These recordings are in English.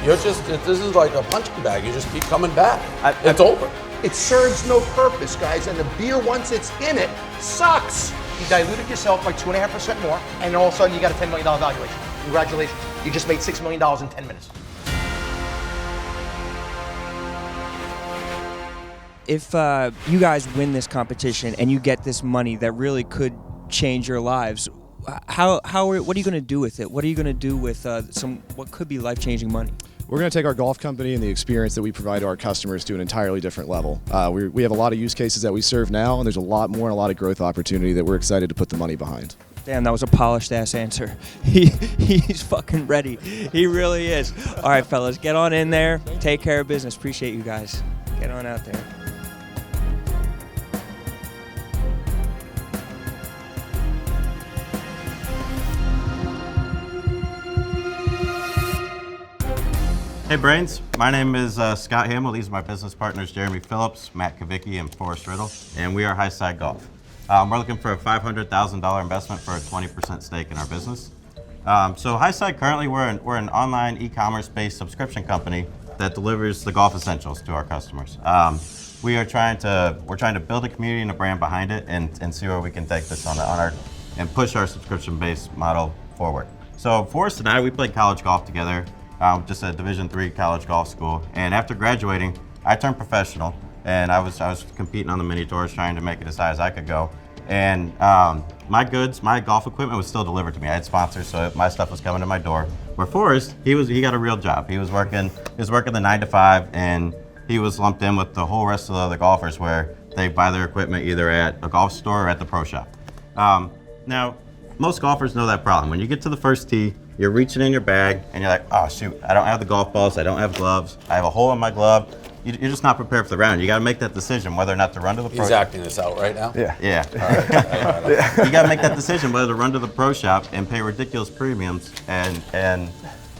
This is like a punching bag. You just keep coming back. It's over. It serves no purpose, guys, and the beer, once it's in it, sucks. You diluted yourself by 2.5% more, and all of a sudden you got a $10 million valuation. Congratulations. You just made $6 million in 10 minutes. If you guys win this competition and you get this money that really could change your lives, what are you going to do with it? What are you going to do with what could be life-changing money? We're going to take our golf company and the experience that we provide to our customers to an entirely different level. We have a lot of use cases that we serve now, and there's a lot more and a lot of growth opportunity that we're excited to put the money behind. Damn, that was a polished-ass answer. He's fucking ready. He really is. All right, fellas, get on in there. Take care of business. Appreciate you guys. Get on out there. Hey Brains, my name is Scott Hamill. These are my business partners, Jeremy Phillips, Matt Kavicki, and Forrest Riddle, and we are Highside Golf. We're looking for a $500,000 investment for a 20% stake in our business. So Highside, currently we're an online e-commerce-based subscription company that delivers the golf essentials to our customers. We're trying to build a community and a brand behind it, and see where we can take this and push our subscription-based model forward. So Forrest and I, we played college golf together. Just a Division III college golf school, and after graduating, I turned professional, and I was competing on the mini tours, trying to make it as high as I could go. And my golf equipment was still delivered to me. I had sponsors, so my stuff was coming to my door. Where Forrest, he got a real job. He was working the 9 to 5, and he was lumped in with the whole rest of the other golfers, where they buy their equipment either at a golf store or at the pro shop. Now, most golfers know that problem. When you get to the first tee, you're reaching in your bag, and you're like, oh shoot, I don't have the golf balls, I don't have gloves, I have a hole in my glove. You're just not prepared for the round. You got to make that decision whether or not to run to the pro shop. He's acting this out right now? Yeah. All right. You got to make that decision whether to run to the pro shop and pay ridiculous premiums and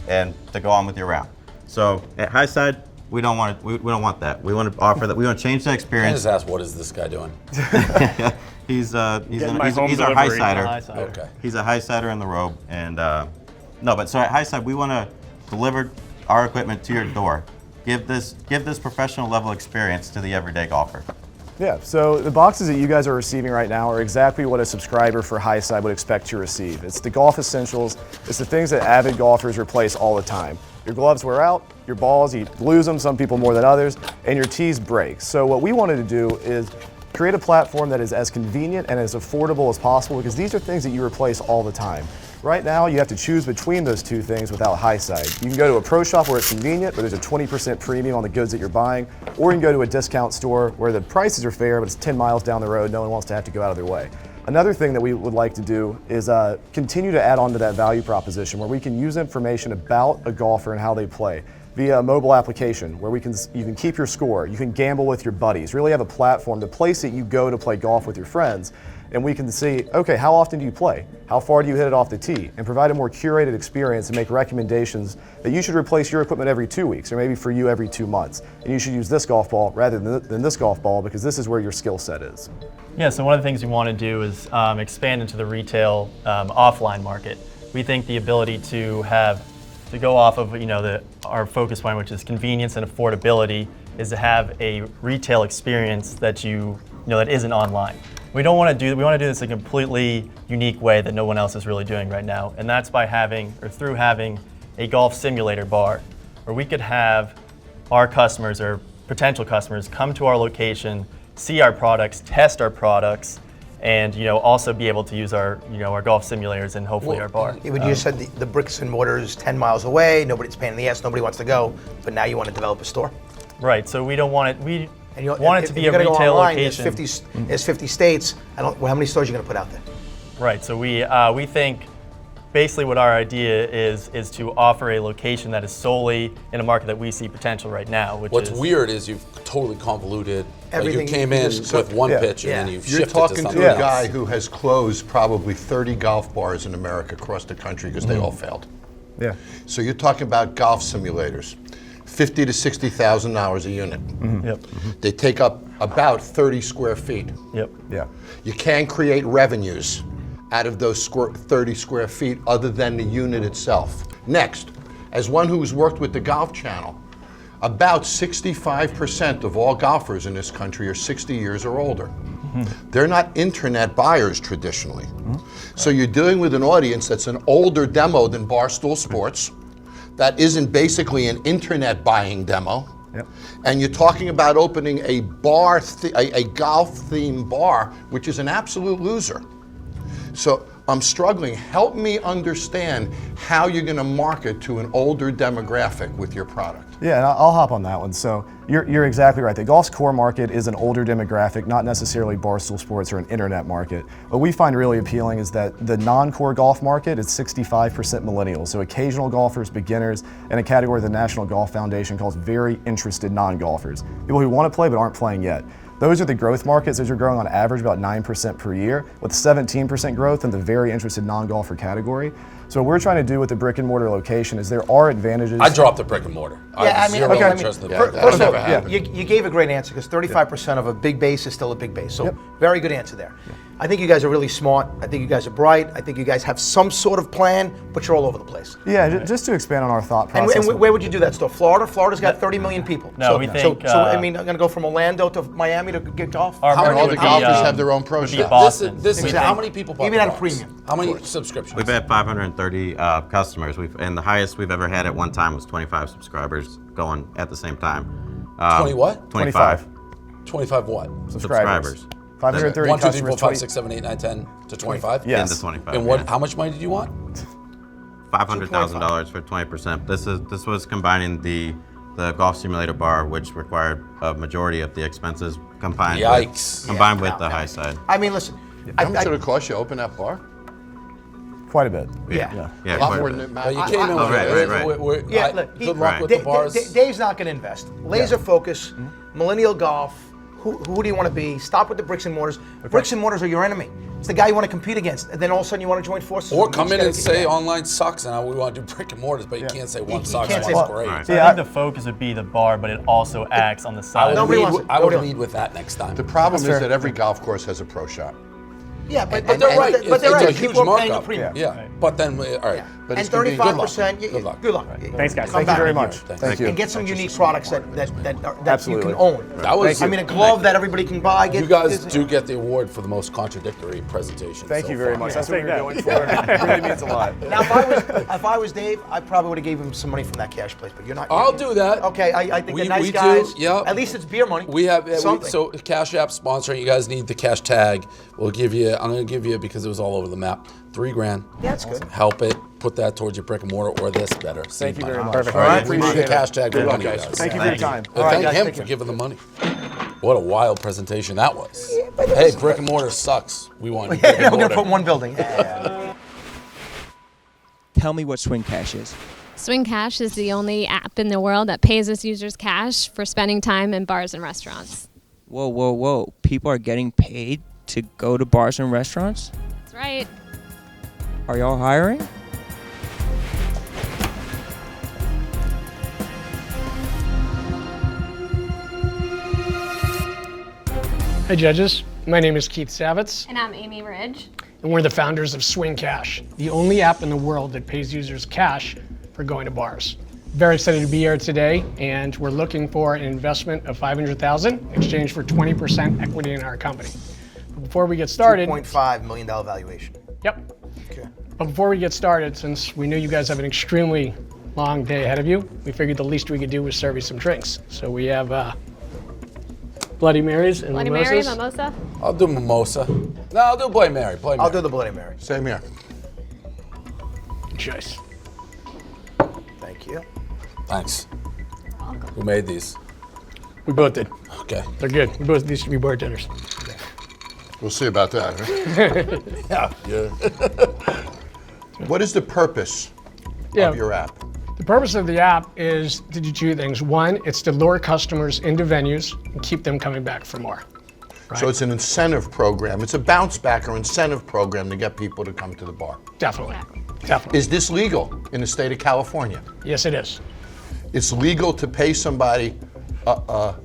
to go on with your round. So at Highside, we don't want that. We want to offer that. We want to change that experience. Can I just ask, what is this guy doing? He's our Highsider. Okay. He's a Highsider in the robe, and so at Highside we want to deliver our equipment to your door. Give this professional level experience to the everyday golfer. Yeah, so the boxes that you guys are receiving right now are exactly what a subscriber for Highside would expect to receive. It's the golf essentials. It's the things that avid golfers replace all the time. Your gloves wear out, your balls, you lose them, some people more than others, and your tees break. So what we wanted to do is create a platform that is as convenient and as affordable as possible, because these are things that you replace all the time. Right now, you have to choose between those two things without Highside. You can go to a pro shop where it's convenient, but there's a 20% premium on the goods that you're buying, or you can go to a discount store where the prices are fair, but it's 10 miles down the road, no one wants to have to go out of their way. Another thing that we would like to do is continue to add on to that value proposition where we can use information about a golfer and how they play via a mobile application where you can keep your score, you can gamble with your buddies, really have a platform, the place that you go to play golf with your friends, and we can see, okay, how often do you play? How far do you hit it off the tee? And provide a more curated experience and make recommendations that you should replace your equipment every 2 weeks, or maybe for you every 2 months. And you should use this golf ball rather than this golf ball because this is where your skill set is. Yeah, so one of the things we want to do is expand into the retail offline market. We think the ability to go off of our focus point, which is convenience and affordability, is to have a retail experience that that isn't online. We want to do this in a completely unique way that no one else is really doing right now, and that's by through having a golf simulator bar, where we could have our customers or potential customers come to our location, see our products, test our products, and also be able to use our golf simulators and hopefully our bar. You just said the bricks and mortar is 10 miles away. Nobody's paying the ass. Nobody wants to go. But now you want to develop a store. Right. So we don't want it. We want it to be a retail location. There's 50 states. How many stores are you going to put out there? Right. So we think basically what our idea is to offer a location that is solely in a market that we see potential right now. What's weird is you've totally convoluted. Everything you came in with one pitch and then you've shifted to something else. You're talking to a guy who has closed probably 30 golf bars in America across the country because they all failed. Yeah. So you're talking about golf simulators, $50,000 to $60,000 a unit. Yep. They take up about 30 square feet. Yep. Yeah. You can't create revenues out of those 30 square feet other than the unit itself. Next, as one who's worked with the Golf Channel, about 65% of all golfers in this country are 60 years or older. They're not internet buyers traditionally. So you're dealing with an audience that's an older demo than Barstool Sports, that isn't basically an internet buying demo. Yep. And you're talking about opening a bar, a golf-themed bar, which is an absolute loser. So I'm struggling. Help me understand how you're going to market to an older demographic with your product. Yeah, and I'll hop on that one. So you're exactly right. The golf's core market is an older demographic, not necessarily Barstool Sports or an internet market. What we find really appealing is that the non-core golf market is 65% millennials, so occasional golfers, beginners, and a category the National Golf Foundation calls very interested non-golfers, people who want to play but aren't playing yet. Those are the growth markets. Those are growing on average about 9% per year, with 17% growth in the very interested non-golfer category. So what we're trying to do with the brick and mortar location is there are advantages. I dropped the brick and mortar. I have zero interest in the brick and First mortar. of all, you gave a great answer because 35% of a big base is still a big base. So very good answer there. I think you guys are really smart. I think you guys are bright. I think you guys have some sort of plan, but you're all over the place. Yeah, just to expand on our thought process. And where would you do that store? Florida? Florida's got 30 million people. No, we think, So I mean, I'm going to go from Orlando to Miami to get golf? Our And market all would the be, golfers have their own pro would be shop. Boston. This is Exactly. how many people bought Even the at a bars? premium. How many subscriptions? We've had 530 customers, and the highest we've ever had at one time was 25 subscribers going at the same time. 20 what? 25 25 what? subscribers. 530 1, 2, 3, 4, customers. 5, 20 6, 7, 8, 9, 10 to 25? Yes. into 25. And what? yeah. How much money did you want? $500,000 for 20%. This was combining the golf simulator bar, which required a majority of the expenses combined Yikes. with the high side. I mean, listen. How much did it cost you to open that bar? Quite a bit. Yeah. Yeah, A lot quite more a than bit. it Well, you matters. came in with right. Yeah, I- look, good luck with the bars. Dave's not going to invest. Laser focus, millennial golf. Who do you want to be? Stop with the bricks and mortars. Bricks and mortars are your enemy. It's the guy you want to compete against, and then all of a sudden you want to join forces. Or with him. come You in just and gotta say get- online sucks and we want to do brick and mortars, but you can't say one You sucks can't and say- one's great. Right. So I think the focus would be the bar, but it also acts on the side. Nobody wants it. I would Nobody lead with that next time. The problem is fair. that every golf course has a pro shop. Yeah, but But they're right. But they're It's right. a huge People are paying the markup. premium. Yeah. But then, all right. But And it's gonna be- 35%. Good luck. Good luck. Thanks, guys. Come Thank you back. very much. Thank Thank you. And get some unique products that you Absolutely. can own. That was. I mean, a glove that everybody can buy. You guys do get the award for the most contradictory presentation. Thank so you very far. much. That's what we were Take going for. It really means a lot. Now, if I was Dave, I probably would have gave him some money from that cash place. But you're not. I'll do that. Okay, I think We- the nice we do, guys. yeah. At least it's beer money. We have something. so Cash App sponsoring. You guys need the cash tag. We'll give you. I'm going to give you because it was all over the map. $3,000. Yeah, that's good. Help it. Put that towards your brick and mortar or this better. Thank you very much. Perfect. All right. Appreciate We need the it. cash tag. Good luck, money, guys. guys. Thank you for your time. All right, Thank guys, him take for care. giving the money. What a wild presentation that was. Hey, brick and mortar sucks. We want brick Yeah, and we're gonna mortar. put one building. Yeah. Tell me what Swing Cash is. Swing Cash is the only app in the world that pays its users cash for spending time in bars and restaurants. Whoa, whoa, whoa. People are getting paid to go to bars and restaurants? That's right. Are y'all hiring? Hi, judges. My name is Keith Savitz, And I'm Amy Ridge. and we're the founders of Swing Cash, the only app in the world that pays users cash for going to bars. Very excited to be here today, and we're looking for an investment of $500,000 in exchange for 20% equity in our company. But before we get started, $2.5 million valuation. yep. Okay. But before we get started, since we knew you guys have an extremely long day ahead of you, we figured the least we could do was serve you some drinks. So we have Bloody Marys and Bloody mimosas. Mary, mimosa. I'll do mimosa. No, I'll do Bloody Mary. Bloody Mary. I'll do the Bloody Mary. Same here. Good choice. Thank you. Thanks. Who made these? We both did. Okay. They're good. We both used to be bartenders. We'll see about that. Huh? Yeah. What is the purpose Yeah. of your app? The purpose of the app is to do two things. One, it's to lure customers into venues and keep them coming back for more. So it's an incentive program. It's a bounce back or incentive program to get people to come to the bar. Definitely. Definitely. Is this legal in the state of California? Yes, it is. It's legal to pay somebody to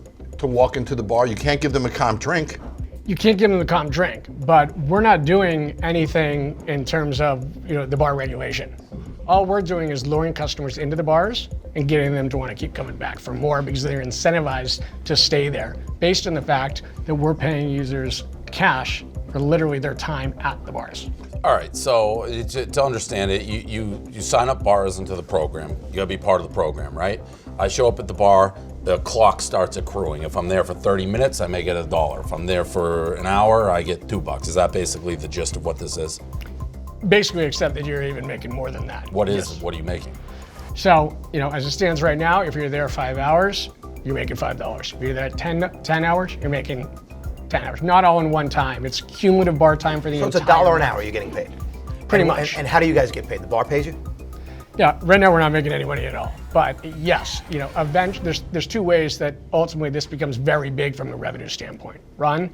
walk into the bar. You can't give them a comp drink. You can't give them the comp drink, but we're not doing anything in terms of the bar regulation. All we're doing is luring customers into the bars and getting them to want to keep coming back for more because they're incentivized to stay there based on the fact that we're paying users cash for literally their time at the bars. All right, so to understand it, you sign up bars into the program. You gotta be part of the program, right? I show up at the bar, the clock starts accruing. If I'm there for 30 minutes, I may get $1. If I'm there for an hour, I get $2. Is that basically the gist of what this is? Basically, except that you're even making more than that. What are you making? So, as it stands right now, if you're there 5 hours, you're making $5. If you're there 10 hours, you're making 10 hours. Not all in one time. It's cumulative bar time for the entire So it's $1 an hour you're getting paid? Pretty much. And how do you guys get paid? The bar pays you? Yeah, right now we're not making any money at all. But yes, eventually there's two ways that ultimately this becomes very big from a revenue standpoint. Ron,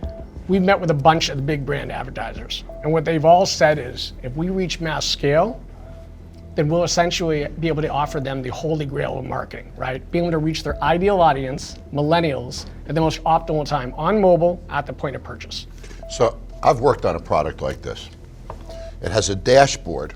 we've met with a bunch of the big brand advertisers. And what they've all said is, if we reach mass scale, then we'll essentially be able to offer them the holy grail of marketing, right? Being able to reach their ideal audience, millennials, at the most optimal time on mobile at the point of purchase. So I've worked on a product like this. It has a dashboard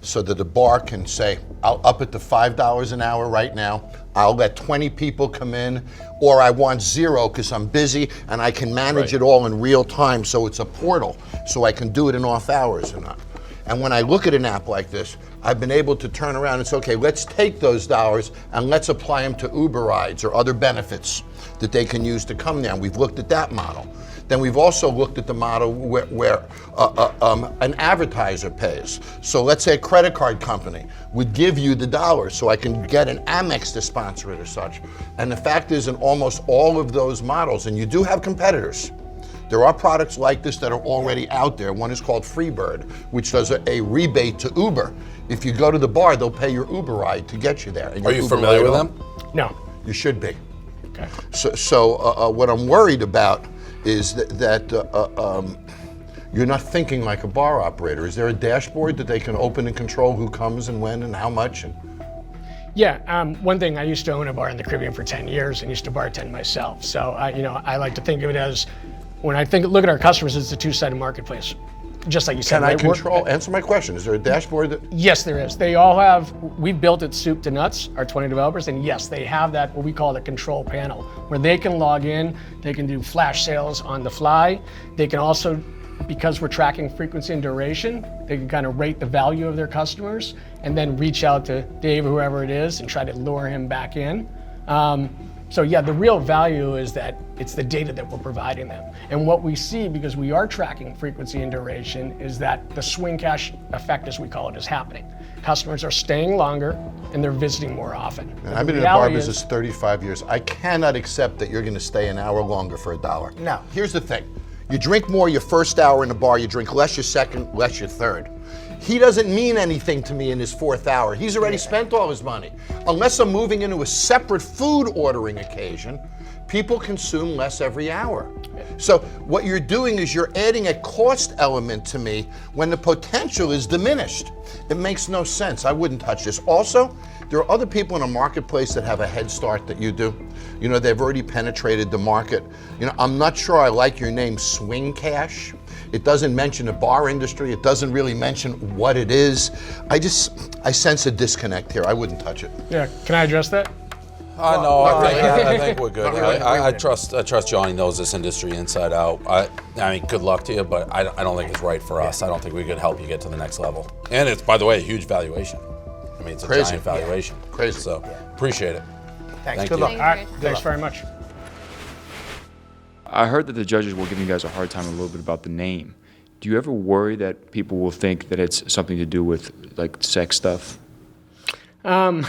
so that the bar can say, I'll up it to $5 an hour right now. I'll let 20 people come in, or I want 0 because I'm busy, and I can manage it all in real time. So it's a portal, so I can do it in off hours or not. And when I look at an app like this, I've been able to turn around and say, okay, let's take those dollars and let's apply them to Uber rides or other benefits that they can use to come there. And we've looked at that model. Then we've also looked at the model where an advertiser pays. So let's say a credit card company would give you the dollars so I can get an Amex to sponsor it or such. And the fact is, in almost all of those models, and you do have competitors, there are products like this that are already out there. One is called Freebird, which does a rebate to Uber. If you go to the bar, they'll pay your Uber ride to get you there. Are you familiar with them? No. You should be. Okay. So what I'm worried about is that you're not thinking like a bar operator. Is there a dashboard that they can open and control who comes and when and how much? Yeah, one thing, I used to own a bar in the Caribbean for 10 years and used to bartend myself. So I like to think of it as, when I look at our customers, it's a two-sided marketplace. Just like you said. Can I control? Answer my question. Is there a dashboard that? Yes, there is. They all have, we've built it soup to nuts, our 20 developers, and yes, they have that, what we call the control panel, where they can log in, they can do flash sales on the fly. They can also, because we're tracking frequency and duration, they can kind of rate the value of their customers and then reach out to Dave or whoever it is and try to lure him back in. So yeah, the real value is that it's the data that we're providing them. And what we see, because we are tracking frequency and duration, is that the swing cash effect, as we call it, is happening. Customers are staying longer and they're visiting more often. And I've been in the bar business 35 years. I cannot accept that you're going to stay an hour longer for $1. No. Here's the thing. You drink more your first hour in the bar, you drink less your second, less your third. He doesn't mean anything to me in his 4th hour. He's already spent all his money. Unless I'm moving into a separate food ordering occasion, people consume less every hour. So what you're doing is you're adding a cost element to me when the potential is diminished. It makes no sense. I wouldn't touch this. Also, there are other people in a marketplace that have a head start that you do. They've already penetrated the market. I'm not sure I like your name, Swing Cash. It doesn't mention the bar industry. It doesn't really mention what it is. I sense a disconnect here. I wouldn't touch it. Yeah, can I address that? No, I think we're good. I trust Johnny knows this industry inside out. I mean, good luck to you, but I don't think it's right for us. I don't think we could help you get to the next level. And it's, by the way, a huge valuation. I mean, it's a giant valuation. Yeah. Crazy. So appreciate it. Thanks. Thank Good you. luck. All right, thanks very much. I heard that the judges were giving you guys a hard time a little bit about the name. Do you ever worry that people will think that it's something to do with like sex stuff? People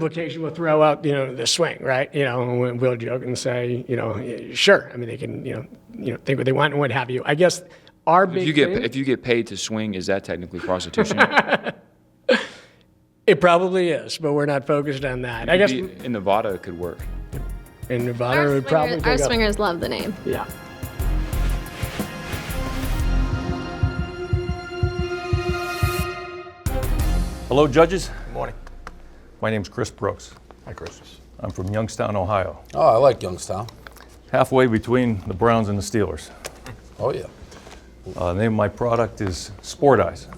occasionally will throw out, the swing, right? We'll joke and say, sure. I mean, they can, think what they want and what have you. I guess our big thing, if you get paid to swing, is that technically prostitution? It probably is, but we're not focused on that. I guess in Nevada it could work. In Nevada, it would probably our swingers love the name. Yeah. Hello, judges. Good morning. My name's Chris Brooks. Hi, Chris. I'm from Youngstown, Ohio. Oh, I like Youngstown. Halfway between the Browns and the Steelers. Oh, yeah. The name of my product is SportEyz.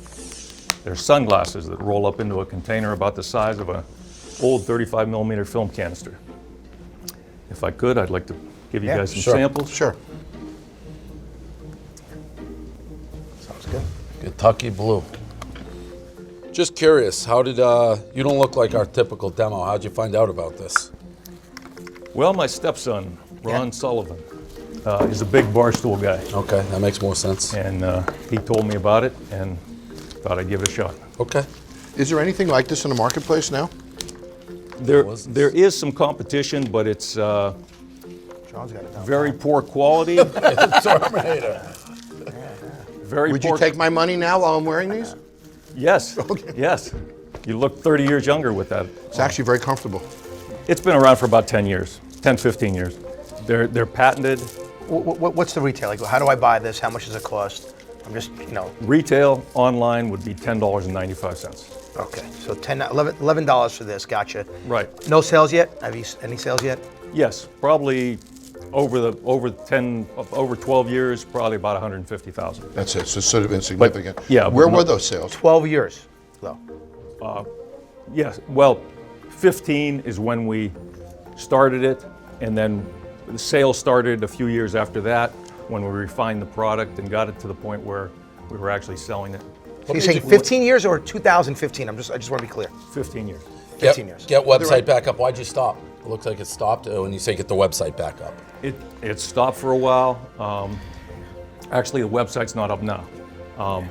They're sunglasses that roll up into a container about the size of an old 35 millimeter film canister. If I could, I'd like to give you guys some samples. Sure. Sounds good. Kentucky Blue. Just curious, how did, you don't look like our typical demo. How'd you find out about this? Well, my stepson, Ron Sullivan, is a big barstool guy. Okay, that makes more sense. And he told me about it and thought I'd give it a shot. Okay. Is there anything like this in the marketplace now? There is some competition, but it's John's got it down. very poor quality. Terminator. Very Would poor. you take my money now while I'm wearing these? Yes. Yes. You look 30 years younger with that. It's actually very comfortable. It's been around for about 10 years, 10, 15 years. They're patented. What's the retail? Like, how do I buy this? How much does it cost? I'm just, Retail online would be $10.95. Okay, so $11 for this. Gotcha. Right. No sales yet? Have you any sales yet? Yes, probably over 12 years, probably about 150,000. That's it. So it's sort of insignificant. yeah, Where but were no- those sales? 12 years, though. Yes, well, 15 is when we started it, and then the sales started a few years after that when we refined the product and got it to the point where we were actually selling it. So you're saying 15 years or 2015? I just want to be clear. 15 years. 15 years. Get website back up. Why'd you stop? It looks like it stopped when you say get the website back up. It stopped for a while. Actually, the website's not up now.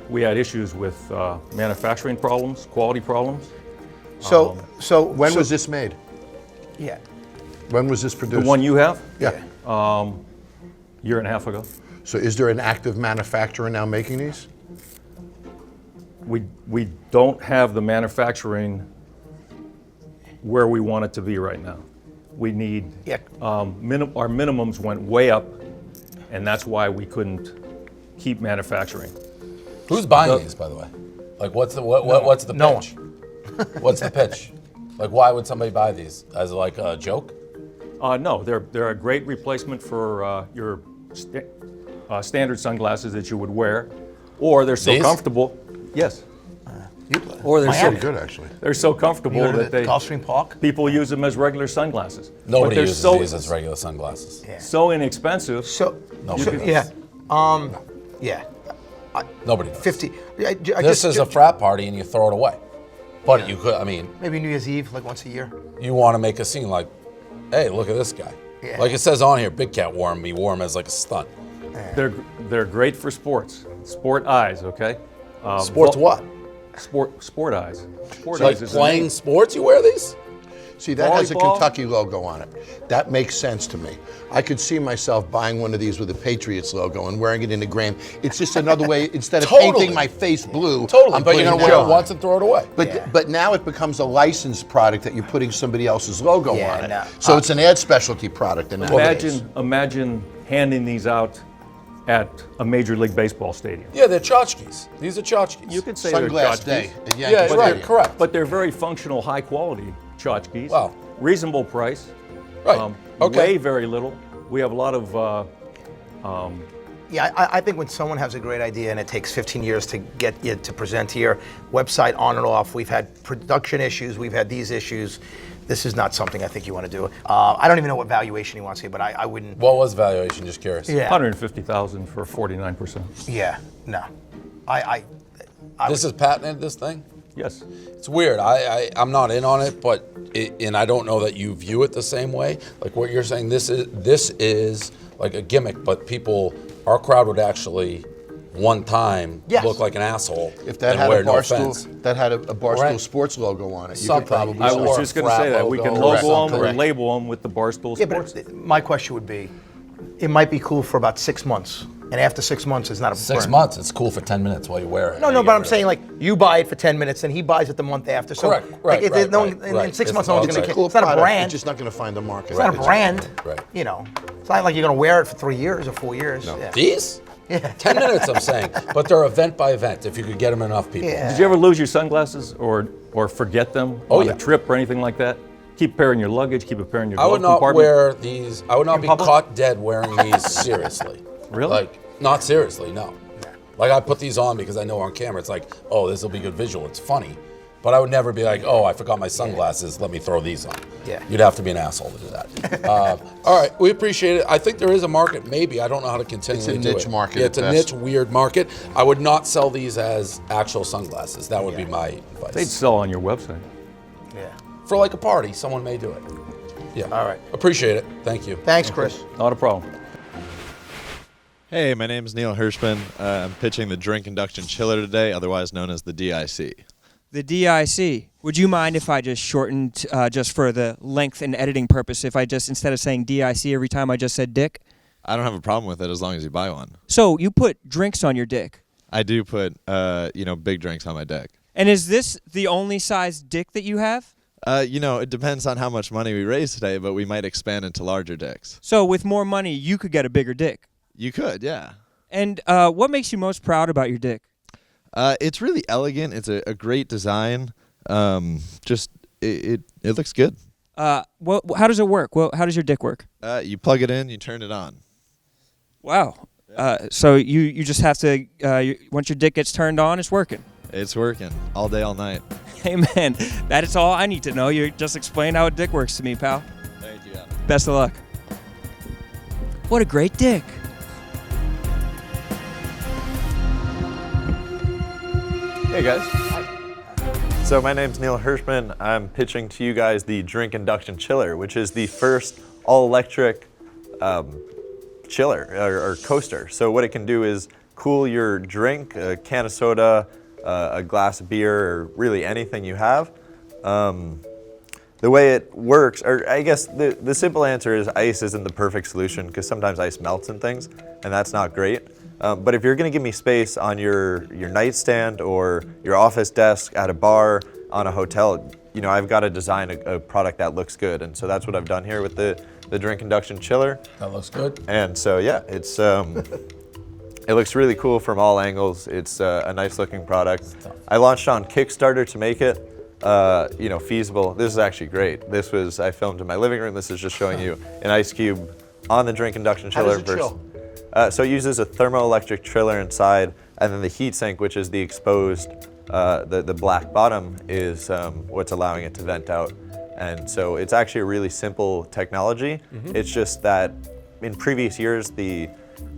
We had issues with manufacturing problems, quality problems. So When was this made? Yeah. When was this The produced? one you have, Yeah. year and a half ago. So is there an active manufacturer now making these? We don't have the manufacturing where we want it to be right now. We need, Yeah. our minimums went way up, and that's why we couldn't keep manufacturing. Who's buying these, by the way? Like, what's the what's the No pitch? What's the pitch? Like, why would somebody buy these? As like a joke? No, they're a great replacement for your standard sunglasses that you would wear, or they're so These? comfortable. Yes. You, Or they're Pretty so good, actually. they're so comfortable go to that the Gulfstream Park? people use them as regular sunglasses. But Nobody they're uses so, these as regular sunglasses. Yeah. so inexpensive. So, Nobody does. yeah. Yeah. Nobody does. 50. This is a frat party and you throw it away. But you could, I mean, Maybe New Year's Eve, like once a year. you want to make a scene like, hey, look at this guy. Yeah. Like it says on here, Big Cat wore him. He wore him as like a stunt. They're great for sports. SportEyz, okay? Sports what? SportEyz. SportEyz Like is playing sports, you wear these? See, that has a Volleyball? Kentucky logo on it. That makes sense to me. I could see myself buying one of these with a Patriots logo and wearing it in the game. It's just another way, instead of Totally. painting my face blue, Totally, I'm but you're putting gonna that wear it on. once and throw it away. But now it becomes a licensed product that you're putting somebody else's logo Yeah, on it. no. So it's an ad specialty product in that case. Imagine handing these out at a Major League Baseball stadium. Yeah, they're tchotchkes. These are tchotchkes. You could say Sunglass they're tchotchkes, Day at Yeah, Yankee right, Stadium. correct. but they're very functional, high quality tchotchkes. Wow. Reasonable price. Right. Okay. Weigh very little. We have a lot of Yeah, I think when someone has a great idea and it takes 15 years to get it to present here, website on and off, we've had production issues, we've had these issues. This is not something I think you want to do. I don't even know what valuation he wants here, but I wouldn't. What was valuation? Just curious. Yeah. 150,000 for 49%. Yeah, no. This is patented, this thing? Yes. It's weird. I'm not in on it, but and I don't know that you view it the same way. Like what you're saying, this is like a gimmick, but our crowd would actually one time Yes. look like an asshole If that and had wear a no Barstool, offense. that had a Barstool Right. Sports logo on it, you Something. could probably I sell was it. just going to frat say that. We can logo or logo them or something. label them with the Barstool Yeah, Sports. but my question would be, it might be cool for about 6 months, and after 6 months, it's not a 6 burn. months. It's cool for 10 minutes while you wear it. No, and no, you but get I'm rid saying of like you buy it for 10 minutes and he buys it the month after. So Correct, like, right, if right, no right, one, in right. 6 It's months, no one's okay. going to It's a care. cool It's not a product, brand. It's just not going to find a market. It's not a brand. Right. You know, it's not like you're going to wear it for 3 years or 4 years. No. Yeah. These? Yeah. 10 minutes, I'm saying. But they're event by event, if you could get them enough people. Yeah. Did you ever lose your sunglasses or forget them on yeah. a trip or anything like that? Keep a pair in your luggage, keep a pair in your I glove would not compartment. wear these. I would not be public? caught dead wearing these seriously. Really? Like, not seriously, no. Like I put these on because I know on camera it's like, oh, this will be good visual. It's funny. But I would never be like, oh, I forgot my sunglasses. Let me throw these on. Yeah. You'd have to be an asshole to do that. All right, we appreciate it. I think there is a market, maybe. I don't know how to continually do it. It's a niche market Yeah, at it's a best. niche, weird market. I would not sell these as actual sunglasses. That would be my advice. They'd sell on your website. Yeah. For like a party, someone may do it. Yeah. All right. Appreciate it. Thank you. Thanks, Chris. Not a problem. Hey, my name is Neil Hirschman. I'm pitching the drink induction chiller today, otherwise known as the DIC. The DIC. Would you mind if I just shortened, just for the length and editing purpose, if I just, instead of saying DIC every time, I just said dick? I don't have a problem with it as long as you buy one. So you put drinks on your dick. I do put, big drinks on my dick. And is this the only size dick that you have? It depends on how much money we raise today, but we might expand into larger dicks. So with more money, you could get a bigger dick. You could, yeah. And what makes you most proud about your dick? It's really elegant. It's a great design. It looks good. How does it work? Well, how does your dick work? You plug it in, you turn it on. Wow. So you just have to, once your dick gets turned on, it's working. It's working all day, all night. Hey, man, that is all I need to know. You just explained how a dick works to me, pal. Thank you. Best of luck. What a great dick. Hey guys. Hi. So my name's Neil Hirschman. I'm pitching to you guys the Drink Induction Chiller, which is the first all-electric chiller or coaster. So what it can do is cool your drink, a can of soda, a glass of beer, or really anything you have. The way it works, or I guess the simple answer is ice isn't the perfect solution because sometimes ice melts in things, and that's not great. But if you're going to give me space on your nightstand or your office desk at a bar, on a hotel, I've got to design a product that looks good. And so that's what I've done here with the Drink Induction Chiller. That looks good. And so, yeah, it's it looks really cool from all angles. It's a nice looking product. I launched on Kickstarter to make it feasible. This is actually great. I filmed in my living room. This is just showing you an ice cube on the Drink Induction Chiller. How does it chill? So it uses a thermoelectric chiller inside, and then the heat sink, which is the exposed, the black bottom, is what's allowing it to vent out. And so it's actually a really simple technology. Mm-hmm. It's just that in previous years, the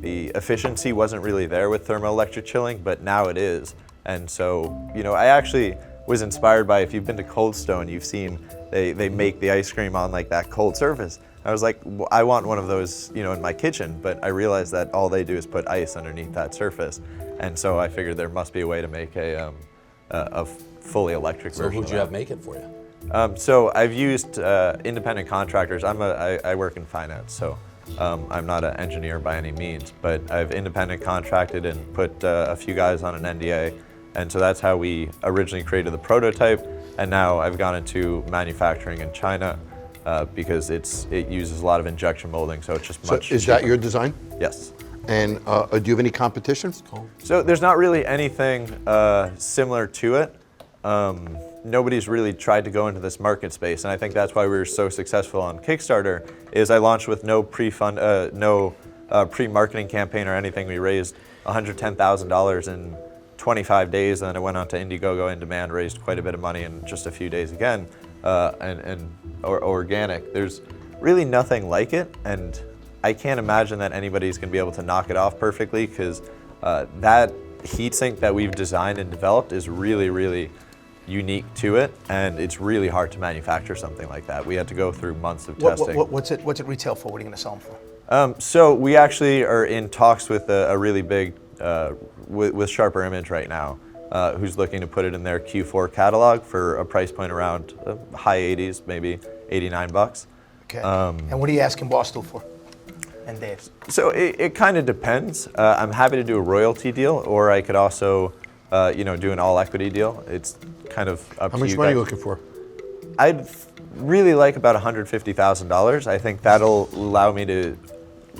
efficiency wasn't really there with thermoelectric chilling, but now it is. And so, I actually was inspired by, if you've been to Cold Stone, you've seen they make the ice cream on like that cold surface. I was like, I want one of those, in my kitchen, but I realized that all they do is put ice underneath that surface. And so I figured there must be a way to make a fully electric version. So who'd you have make it for you? So I've used independent contractors. I work in finance, so I'm not an engineer by any means, but I've independent contracted and put a few guys on an NDA. And so that's how we originally created the prototype. And now I've gone into manufacturing in China. Because it uses a lot of injection molding, so it's just much. So is that your design? Yes. And do you have any competition? So there's not really anything similar to it. Nobody's really tried to go into this market space, and I think that's why we were so successful on Kickstarter. Is I launched with no pre-marketing campaign or anything. We raised $110,000 in 25 days, and then it went on to Indiegogo in demand, raised quite a bit of money in just a few days again. Or organic. There's really nothing like it, and I can't imagine that anybody's going to be able to knock it off perfectly, because that heatsink that we've designed and developed is really, really unique to it, and it's really hard to manufacture something like that. We had to go through months of testing. What's it retail for? What are you going to sell them for? So we actually are in talks with a really big, with Sharper Image right now. Who's looking to put it in their Q4 catalog for a price point around high 80s, maybe $89. Okay. And what are you asking Barstool for? And Dave's? So it kind of depends. I'm happy to do a royalty deal, or I could also, do an all equity deal. It's kind of up to you. How much money are you looking for? I'd really like about $150,000. I think that'll allow me to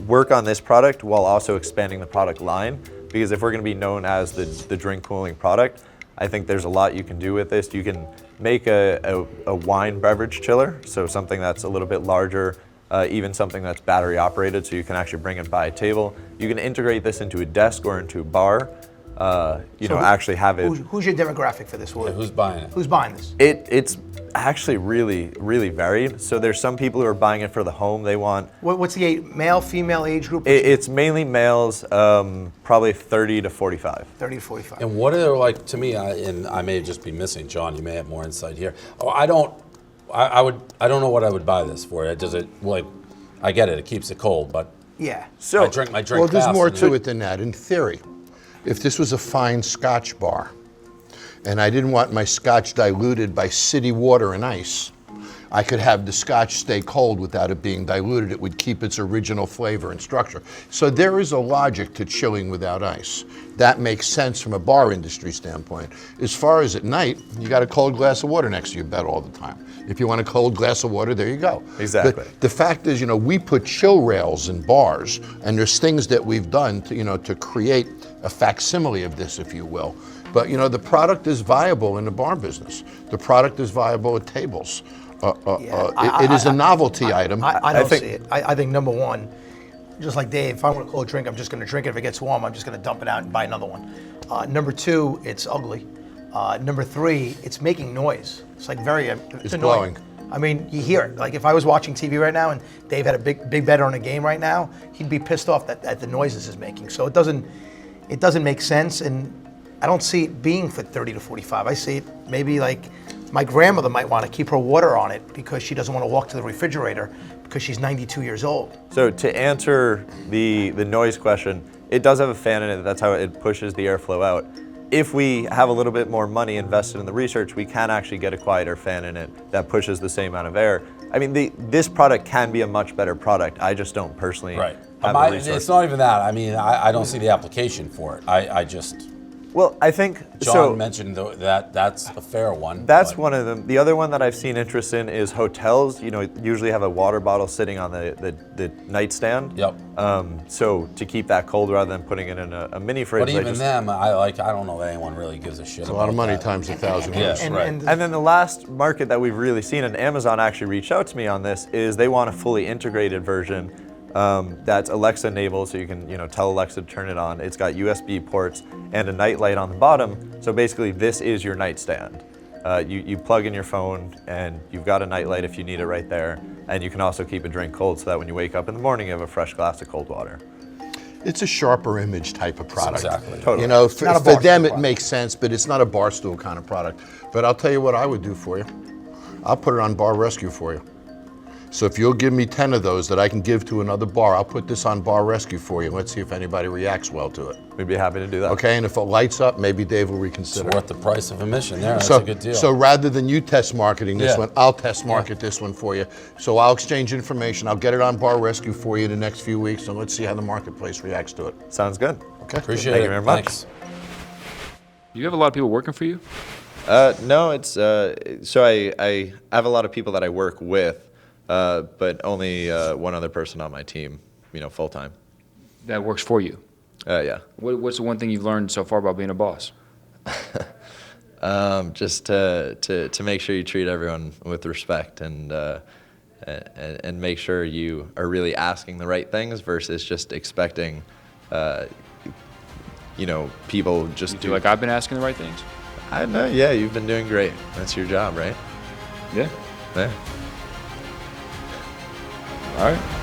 work on this product while also expanding the product line. Because if we're going to be known as the drink cooling product, I think there's a lot you can do with this. You can make a wine beverage chiller, so something that's a little bit larger, even something that's battery operated, so you can actually bring it by a table. You can integrate this into a desk or into a bar. actually have it. Who's your demographic for this? Who's buying it? Who's buying this? It's actually really varied. So there's some people who are buying it for the home. They want. What's the male, female age group? It's mainly males, probably 30 to 45. 30 to 45. And what are they like to me? And I may just be missing, John. You may have more insight here. Oh, I don't know what I would buy this for. Does it like? I get it. It keeps it cold, but yeah. So I drink my drink. Well, there's fast more and to it than that. In theory, if this was a fine Scotch bar, and I didn't want my Scotch diluted by city water and ice, I could have the Scotch stay cold without it being diluted. It would keep its original flavor and structure. So there is a logic to chilling without ice. That makes sense from a bar industry standpoint. As far as at night, you got a cold glass of water next to your bed all the time. If you want a cold glass of water, there you go. Exactly. But the fact is, we put chill rails in bars, and there's things that we've done to, to create a facsimile of this, if you will. But the product is viable in the bar business. The product is viable at tables. It is a novelty item. I don't see it. I think number one, just like Dave, if I want a cold drink, I'm just going to drink it. If it gets warm, I'm just going to dump it out and buy another one. Number two, it's ugly. Number three, it's making noise. It's like it's annoying. blowing. I mean, you hear it. Like if I was watching TV right now and Dave had a big bet on a game right now, he'd be pissed off at the noises it's making. So it doesn't make sense, and I don't see it being for 30 to 45. I see it maybe like my grandmother might want to keep her water on it because she doesn't want to walk to the refrigerator because she's 92 years old. So to answer the noise question, it does have a fan in it. That's how it pushes the airflow out. If we have a little bit more money invested in the research, we can actually get a quieter fan in it that pushes the same amount of air. I mean, this product can be a much better product. I just don't personally have the resources. It's not even that. I mean, I don't see the application for it. I just. Well, I think John mentioned that's a fair one. That's one of them. The other one that I've seen interest in is hotels. Usually have a water bottle sitting on the nightstand. Yep. So to keep that cold rather than putting it in a mini fridge. But even them, I don't know that anyone really gives a shit. It's a lot of money times 1,000. Yes, right. And then the last market that we've really seen, and Amazon actually reached out to me on this, is they want a fully integrated version. That's Alexa enabled, so you can tell Alexa to turn it on. It's got USB ports and a night light on the bottom. So basically, this is your nightstand. You plug in your phone, and you've got a night light if you need it right there. And you can also keep a drink cold, so that when you wake up in the morning, you have a fresh glass of cold water. It's a sharper image type of product. Exactly. Totally. For them it makes sense, but it's not a bar stool kind of product. But I'll tell you what I would do for you. I'll put it on Bar Rescue for you. So if you'll give me 10 of those that I can give to another bar, I'll put this on Bar Rescue for you. Let's see if anybody reacts well to it. We'd be happy to do that. Okay, and if it lights up, maybe Dave will reconsider. It's worth the price of admission there. That's a good deal. So rather than you test marketing this Yeah. one, I'll test market this one for you. So I'll exchange information. I'll get it on Bar Rescue for you the next few weeks, and let's see how the marketplace reacts to it. Sounds good. Okay. Appreciate Thank it. you very much. Thanks. Do you have a lot of people working for you? No, it's so I have a lot of people that I work with, but only one other person on my team, full time. That works for you? Yeah. What's the one thing you've learned so far about being a boss? Just to make sure you treat everyone with respect and make sure you are really asking the right things versus just expecting, people just You feel like I've been asking the right things? I know. Yeah, you've been doing great. That's your job, right? Yeah. Yeah. All right.